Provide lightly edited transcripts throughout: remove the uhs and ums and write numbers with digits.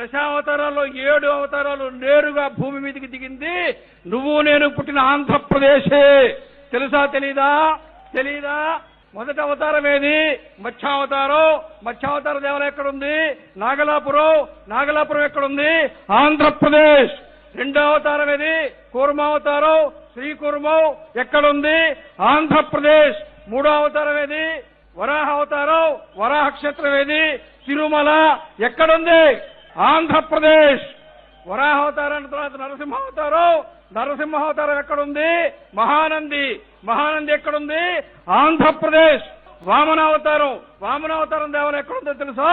దశావతారాల్లో 7 అవతారాలు నేరుగా భూమి మీదకి దిగింది నువ్వు నేను పుట్టిన ఆంధ్రప్రదేశే. తెలుసా తెలీదా? మొదటి అవతారం ఏది? మత్స్యావతారం. మత్స్యావతార దేవాలయం ఎక్కడుంది? నాగలాపురం ఎక్కడుంది? ఆంధ్రప్రదేశ్. రెండో అవతారం ఏది? కూర్మావతారం. శ్రీకూర్మం ఎక్కడుంది? ఆంధ్రప్రదేశ్. మూడో అవతారం ఏది? వరాహ అవతారం. వరాహ క్షేత్రం ఏది? తిరుమల ఎక్కడుంది? ఆంధ్రప్రదేశ్. వరాహ అవతారం తర్వాత నరసింహావతారం ఎక్కడుంది? మహానంది ఎక్కడుంది? ఆంధ్రప్రదేశ్. వామనావతారం దేవాలయం ఎక్కడుందో తెలుసా?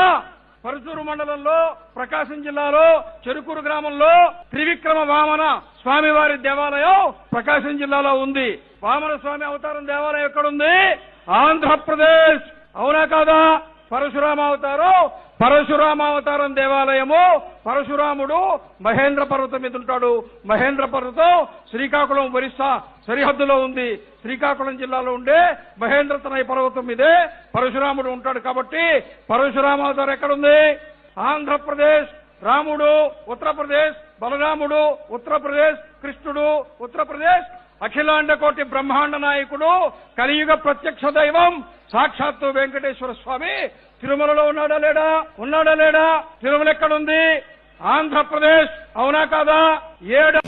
పరుచూరు మండలంలో ప్రకాశం జిల్లాలో చెరుకూరు గ్రామంలో త్రివిక్రమ వామన స్వామివారి దేవాలయం ప్రకాశం జిల్లాలో ఉంది. వామన స్వామి అవతారం దేవాలయం ఎక్కడుంది? ఆంధ్రప్రదేశ్. అవునా కాదా? పరశురామావతారం దేవాలయము పరశురాముడు మహేంద్ర పర్వతం మీద ఉంటాడు. మహేంద్ర పర్వతం శ్రీకాకుళం ఒరిస్సా సరిహద్దులో ఉంది. శ్రీకాకుళం జిల్లాలో ఉండే మహేంద్రతనయ పర్వతం మీదే పరశురాముడు ఉంటాడు. కాబట్టి పరశురామావతారం ఎక్కడుంది? ఆంధ్రప్రదేశ్. రాముడు ఉత్తరప్రదేశ్, బలరాముడు ఉత్తరప్రదేశ్, కృష్ణుడు ఉత్తరప్రదేశ్. అఖిలాండ కోటి బ్రహ్మాండ నాయకుడు కలియుగ ప్రత్యక్ష దైవం సాక్షాత్తు వెంకటేశ్వర స్వామి తిరుమలలో ఉన్నాడా లేడా? తిరుమల ఎక్కడుంది? ఆంధ్రప్రదేశ్. అవునా కాదా? 7